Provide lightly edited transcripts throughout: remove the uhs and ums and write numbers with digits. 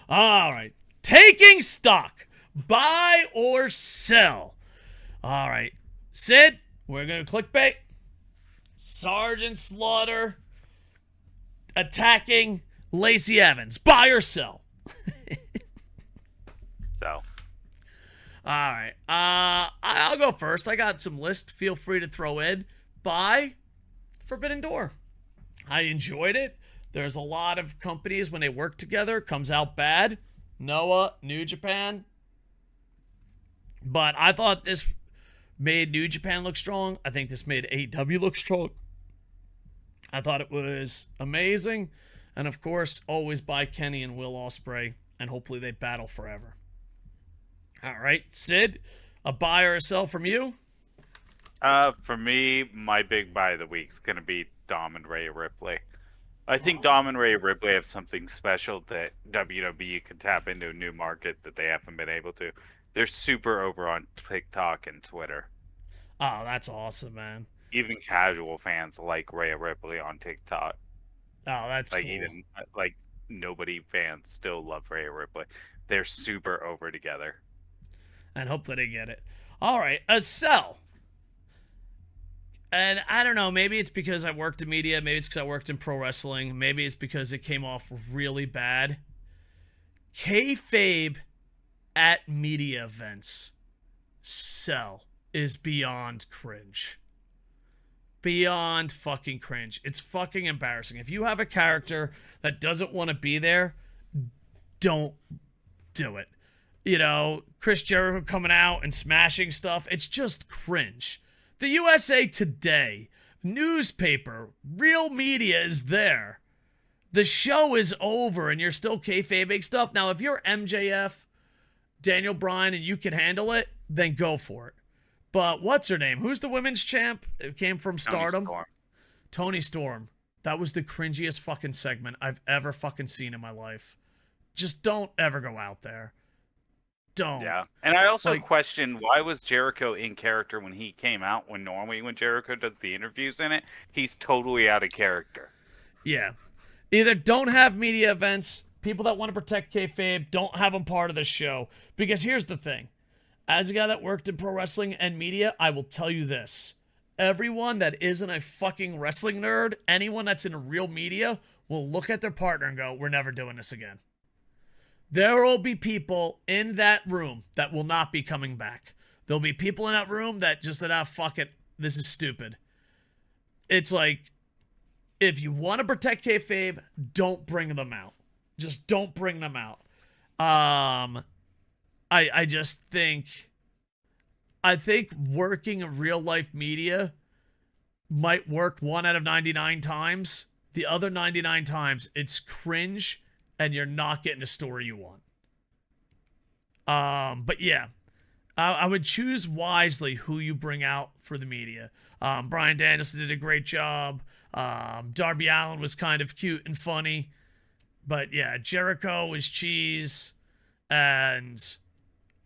All right. Taking stock. Buy or sell. All right. Sid, we're going to clickbait. Sergeant Slaughter attacking Lacey Evans. Buy or sell? So, All right. I'll go first. I got some lists. Feel free to throw in. Buy Forbidden Door. I enjoyed it. There's a lot of companies when they work together comes out bad. Noah, New Japan. But I thought this made New Japan look strong. I think this made AEW look strong. I thought it was amazing. And of course, always buy Kenny and Will Ospreay. And hopefully they battle forever. All right, Sid, a buy or a sell from you? for me, my big buy of the week is going to be Dom and Rhea Ripley. I think Dom and Rhea Ripley have something special that WWE can tap into a new market that they haven't been able to. They're super over on TikTok and Twitter. Oh, that's awesome, man. Even casual fans like Rhea Ripley on TikTok. Oh, that's Like cool. even like nobody fans still love Rhea Ripley. They're super over together. And hopefully they get it. All right, a sell. And I don't know, maybe it's because I worked in media, maybe it's because I worked in pro wrestling, maybe it's because it came off really bad. Kayfabe at media events, sell, is beyond cringe. Beyond fucking cringe. It's fucking embarrassing. If you have a character that doesn't want to be there, don't do it. You know, Chris Jericho coming out and smashing stuff, it's just cringe. The USA Today, newspaper, real media is there. The show is over and you're still kayfabing stuff. Now, if you're MJF, Daniel Bryan, and you can handle it, then go for it. But what's her name? Who's the women's champ? It came from Stardom. Toni Storm. That was the cringiest fucking segment I've ever fucking seen in my life. Just don't ever go out there. Don't. Yeah. And I also question, why was Jericho in character when he came out, when normally when Jericho does the interviews in it, he's totally out of character. Yeah. Either don't have media events, people that want to protect kayfabe, don't have them part of the show. Because here's the thing. As a guy that worked in pro wrestling and media, I will tell you this. Everyone that isn't a fucking wrestling nerd, anyone that's in real media, will look at their partner and go, we're never doing this again. There will be people in that room that will not be coming back. There'll be people in that room that just said, fuck it, this is stupid. It's like, if you want to protect kayfabe, don't bring them out. Just don't bring them out. I just think, working in real life media might work 1 out of 99 times. The other 99 times, it's cringe and you're not getting the story you want. But yeah, I would choose wisely who you bring out for the media. Bryan Danielson did a great job. Darby Allin was kind of cute and funny. But yeah, Jericho was cheese. And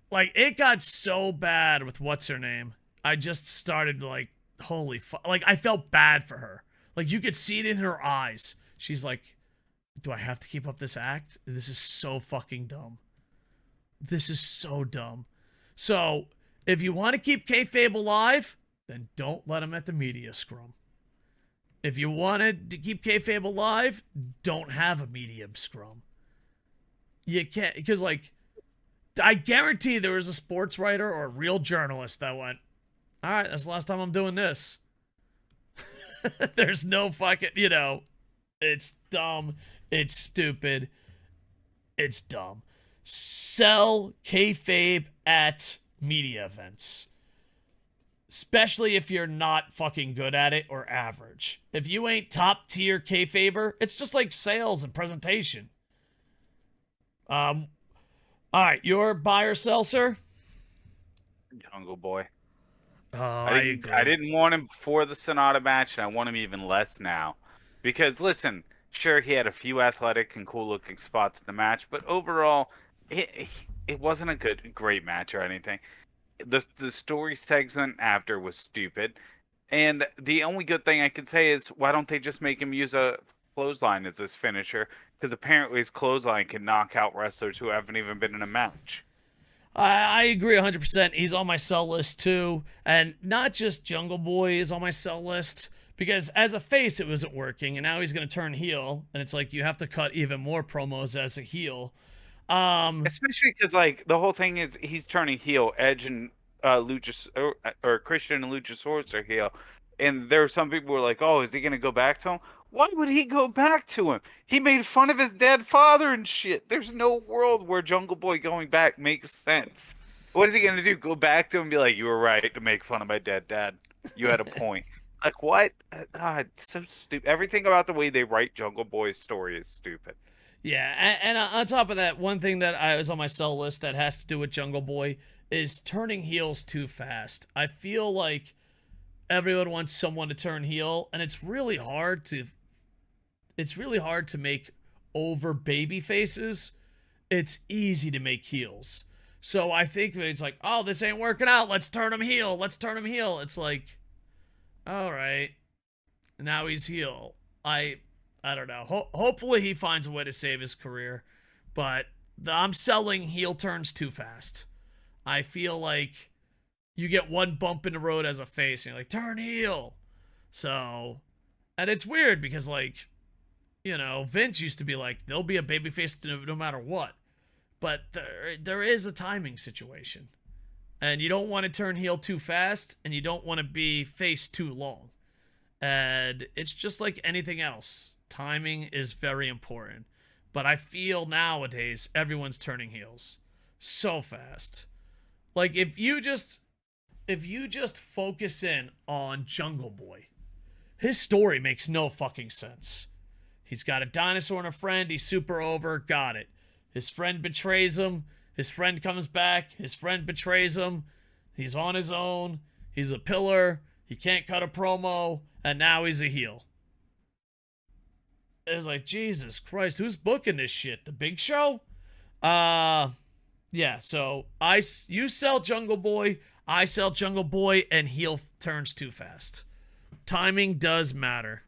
like, it got so bad with what's her name. I just started like, holy fuck. Like, I felt bad for her. Like, you could see it in her eyes. She's like, do I have to keep up this act? This is so fucking dumb. This is so dumb. So, if you want to keep kayfabe alive, then don't let him at the media scrum. If you wanted to keep kayfabe alive, don't have a media scrum. You can't, because like, I guarantee there was a sports writer or a real journalist that went, all right, that's the last time I'm doing this. There's no fucking, it's dumb. It's stupid. It's dumb. Sell kayfabe at media events. Especially if you're not fucking good at it or average. If you ain't top tier kayfaber, it's just like sales and presentation. All right, your buy or sell, sir? Jungle Boy. Oh, I didn't want him before the Sonata match, and I want him even less now. Because, listen, sure, he had a few athletic and cool-looking spots in the match, but overall, it wasn't a great match or anything. The story segment after was stupid, and the only good thing I can say is, why don't they just make him use a clothesline as his finisher because apparently his clothesline can knock out wrestlers who haven't even been in a match. I agree 100%. He's on my sell list too. And not just Jungle Boy is on my sell list, because as a face it wasn't working, and now he's going to turn heel, and it's like you have to cut even more promos as a heel. Especially because, like, the whole thing is he's turning heel. Edge and or Christian and Luchasaurus are heel. And there are some people who are like, oh, is he going to go back to him? Why would he go back to him? He made fun of his dead father and shit. There's no world where Jungle Boy going back makes sense. What is he going to do? Go back to him and be like, you were right to make fun of my dead dad. You had a point. Like, what? God, so stupid. Everything about the way they write Jungle Boy's story is stupid. Yeah, and on top of that, one thing that I was on my sell list that has to do with Jungle Boy is turning heels too fast. I feel like everyone wants someone to turn heel, and it's really hard to make over baby faces. It's easy to make heels. So I think it's like, oh, this ain't working out. Let's turn him heel. Let's turn him heel. It's like, all right, now he's heel. I don't know. Hopefully he finds a way to save his career, but I'm selling heel turns too fast. I feel like you get one bump in the road as a face, and you're like, turn heel. So, and it's weird because, like, you know, Vince used to be like, there'll be a babyface no matter what. But there is a timing situation. And you don't want to turn heel too fast, and you don't want to be face too long. And it's just like anything else. Timing is very important. But I feel nowadays everyone's turning heels so fast. Like, if you just focus in on Jungle Boy, his story makes no fucking sense. He's got a dinosaur and a friend. He's super over. Got it. His friend betrays him. His friend comes back. His friend betrays him. He's on his own. He's a pillar. He can't cut a promo. And now he's a heel. It's like, Jesus Christ, who's booking this shit? The Big Show? Yeah, so you sell Jungle Boy, I sell Jungle Boy, and heel turns too fast. Timing does matter.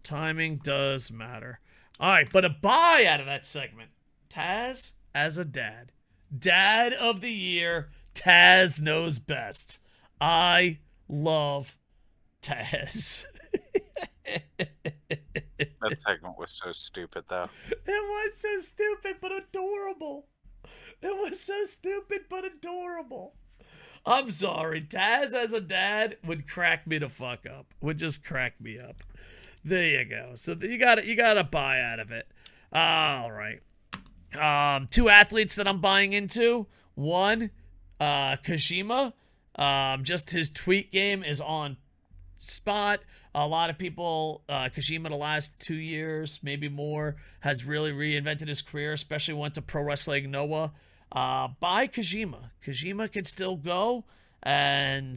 Timing does matter. All right, but a buy out of that segment. Taz as a dad. Dad of the year. Taz knows best. I love Taz. That segment was so stupid, though. It was so stupid, but adorable. It was so stupid, but adorable. I'm sorry. Taz as a dad would crack me the fuck up. Would just crack me up. There you go. So you got a buy out of it. All right. Two athletes that I'm buying into. One, Kojima. Just his tweet game is on spot. A lot of people, Kojima the last 2 years, maybe more, has really reinvented his career, especially went to Pro Wrestling Noah. Buy Kojima. Kojima can still go, and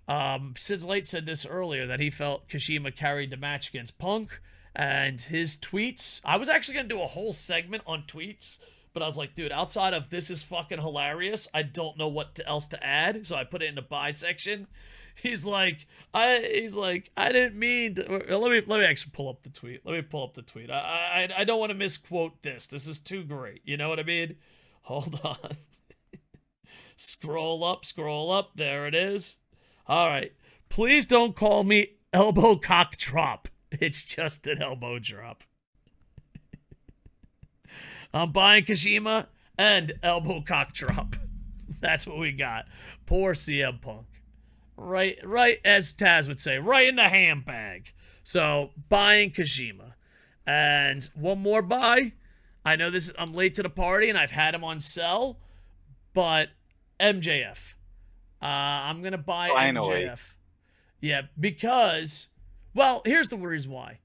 SidsLight said this earlier, that he felt Kojima carried the match against Punk, and his tweets, I was actually going to do a whole segment on tweets, but I was like, dude, outside of this is fucking hilarious, I don't know what else to add, so I put it in the buy section. He's like, I didn't mean to. Let me actually pull up the tweet. Let me pull up the tweet. I don't want to misquote this. This is too great. You know what I mean? Hold on. Scroll up. There it is. All right. Please don't call me elbow cock drop. It's just an elbow drop. I'm buying Kojima and elbow cock drop. That's what we got. Poor CM Punk. Right, as Taz would say, right in the handbag. So, buying Kojima. And one more buy. I know I'm late to the party, and I've had him on sell, but MJF. I'm going to buy Finally. MJF. Yeah, because, well, here's the reason why.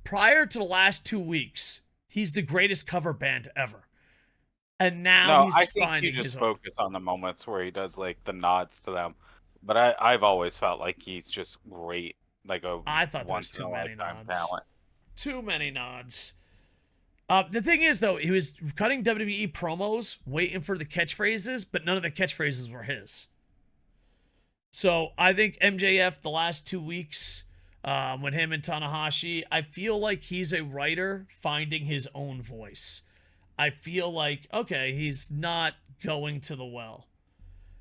Prior to the last 2 weeks, he's the greatest cover band ever. And now he's finding you just focus on the moments where he does, like, the nods to them. But I've always felt like he's just great, like I thought there was too many nods. Talent. Too many nods. The thing is, though, he was cutting WWE promos, waiting for the catchphrases, but none of the catchphrases were his. So I think MJF the last 2 weeks, with him and Tanahashi. I feel like he's a writer finding his own voice. I feel like, okay, he's not going to the well.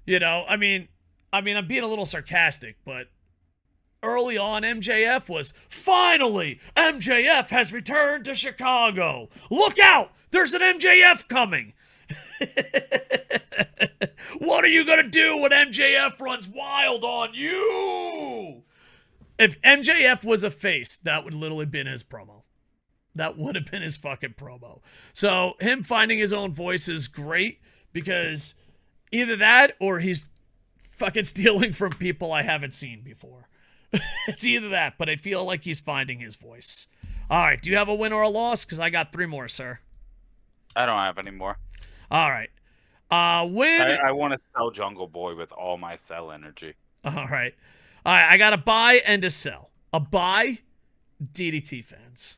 You know, I mean, I'm being a little sarcastic, but early on, MJF was, finally, MJF has returned to Chicago. Look out! There's an MJF coming. What are you going to do when MJF runs wild on you? If MJF was a face, that would literally been his promo. That would have been his fucking promo. So him finding his own voice is great because either that or he's fucking stealing from people I haven't seen before. It's either that, but I feel like he's finding his voice. All right, do you have a win or a loss? Because I got 3 more, sir. I don't have any more. All right. Win. I want to sell Jungle Boy with all my cell energy. All right. I got a buy and a sell. A buy, DDT fans.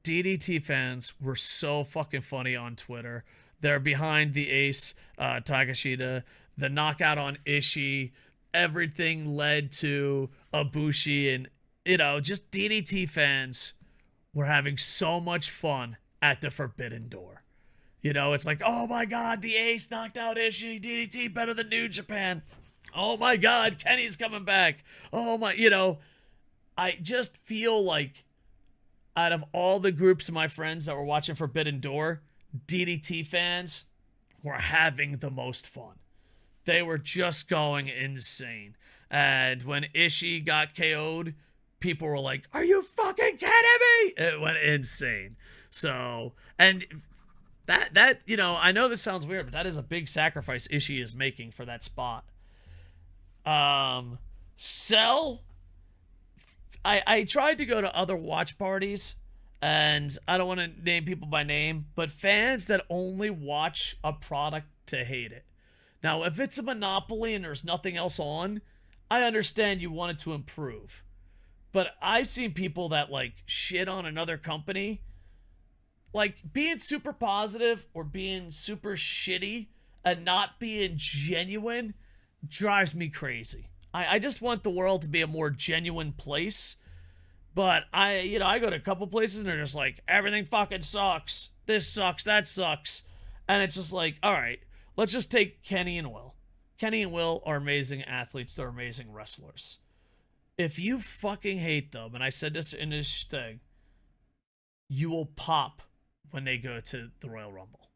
DDT fans were so fucking funny on Twitter. They're behind the ace, Takashita, the knockout on Ishii. Everything led to Ibushi, and, you know, just DDT fans were having so much fun at the Forbidden Door. You know, it's like, oh my God, the ace knocked out Ishii, DDT better than New Japan. Oh my God, Kenny's coming back. Oh my, you know, I just feel like out of all the groups of my friends that were watching Forbidden Door, DDT fans were having the most fun. They were just going insane. And when Ishii got KO'd, people were like, are you fucking kidding me? It went insane. So, and that, you know, I know this sounds weird, but that is a big sacrifice Ishii is making for that spot. Cell, I tried to go to other watch parties, and I don't want to name people by name, but fans that only watch a product to hate it. Now, if it's a monopoly and there's nothing else on, I understand you want it to improve. But I've seen people that, like, shit on another company. Like, being super positive or being super shitty and not being genuine drives me crazy. I just want the world to be a more genuine place. But I go to a couple places and they're just like, everything fucking sucks. This sucks, that sucks. And it's just like, all right. Let's just take Kenny and Will. Kenny and Will are amazing athletes. They're amazing wrestlers. If you fucking hate them, and I said this in this thing, you will pop when they go to the Royal Rumble.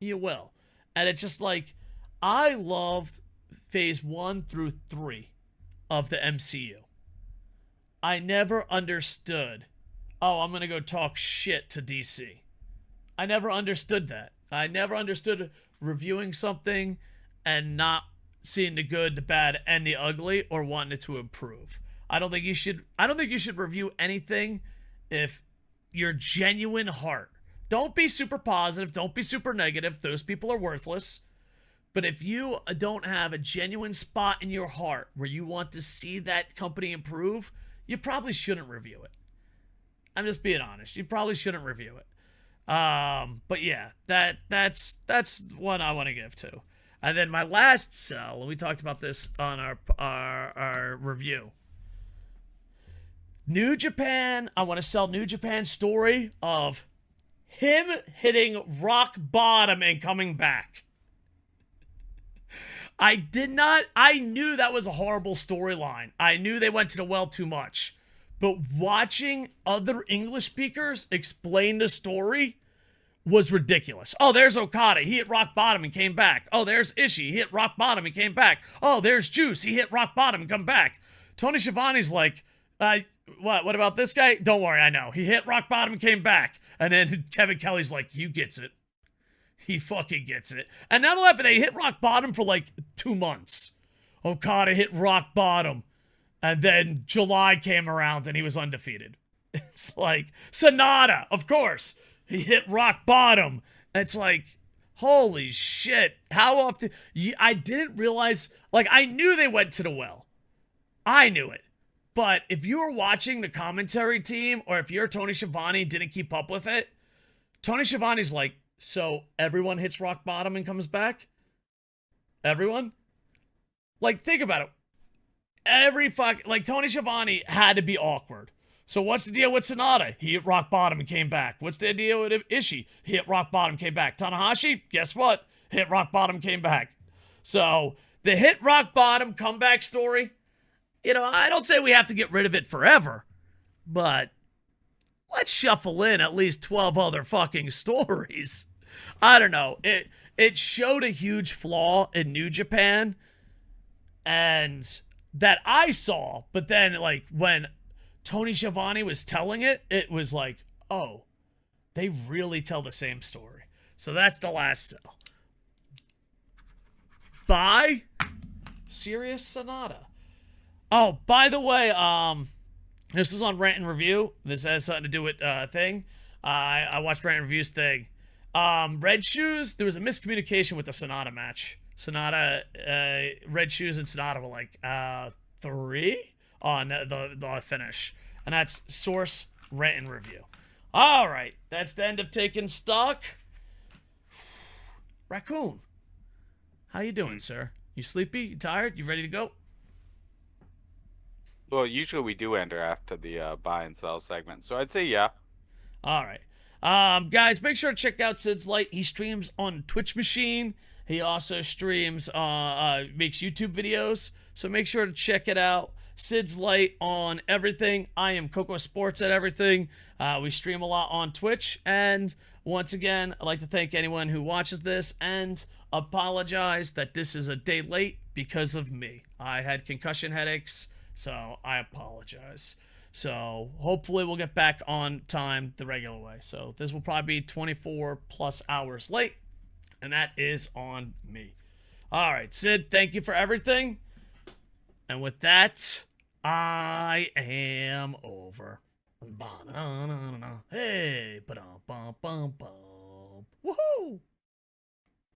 You will. And it's just like, I loved phase 1 through 3 of the MCU. I never understood, oh, I'm going to go talk shit to DC. I never understood that. I never understood reviewing something and not seeing the good, the bad, and the ugly, or wanting it to improve. I don't think you should review anything if your genuine heart. Don't be super positive, don't be super negative. Those people are worthless. But if you don't have a genuine spot in your heart where you want to see that company improve, you probably shouldn't review it. I'm just being honest. You probably shouldn't review it. But yeah, that's one I want to give to. And then my last sell, and we talked about this on our review. New Japan, I want to sell New Japan's story of him hitting rock bottom and coming back. I knew that was a horrible storyline. I knew they went to the well too much. But watching other English speakers explain the story was ridiculous. Oh, there's Okada. He hit rock bottom and came back. Oh, there's Ishii. He hit rock bottom and came back. Oh, there's Juice. He hit rock bottom and come back. Tony Schiavone's like, what about this guy? Don't worry, I know. He hit rock bottom and came back. And then Kevin Kelly's like, you gets it. He fucking gets it. And not only that, but they hit rock bottom for like 2 months. Okada hit rock bottom. And then July came around and he was undefeated. It's like, Sonata, of course. He hit rock bottom. It's like, holy shit. How often? I didn't realize, like, I knew they went to the well. I knew it. But if you were watching the commentary team, or if you're Tony Schiavone didn't keep up with it, Tony Schiavone's like, so everyone hits rock bottom and comes back? Everyone? Like, think about it. every like Tony Schiavone had to be awkward. So what's the deal with Sonata? He hit rock bottom and came back. What's the deal with Ishii? He hit rock bottom, came back. Tanahashi, guess what? Hit rock bottom, came back. So the hit rock bottom comeback story, I don't say we have to get rid of it forever, but let's shuffle in at least 12 other fucking stories. I don't know. It showed a huge flaw in New Japan, and that I saw, but then like when Tony Schiavone was telling it, it was like, oh, they really tell the same story. So that's the last sell. Bye, Serious Sonata. Oh, by the way, this was on Rant and Review. This has something to do with thing. I watched Rant and Review's thing. Red Shoes, there was a miscommunication with the Sonata match. Sonata, Red Shoes and Sonata were like 3 on the finish. And that's source Rant and Review. All right, that's the end of Taking Stock. Raccoon, how you doing, sir? You sleepy? You tired? You ready to go? Well, usually we do enter after the buy and sell segment, so I'd say yeah. All right. Guys, make sure to check out SidsLight. He streams on Twitch Machine. He also streams, makes YouTube videos. So make sure to check it out. SidsLight on everything. I am Kocosports at everything. We stream a lot on Twitch. And once again, I'd like to thank anyone who watches this and apologize that this is a day late because of me. I had concussion headaches, so I apologize. So hopefully we'll get back on time the regular way. So this will probably be 24 plus hours late, and that is on me. All right, Sid, thank you for everything. And with that, I am over. Hey, ba-dum-bum-bum-bum. Woohoo!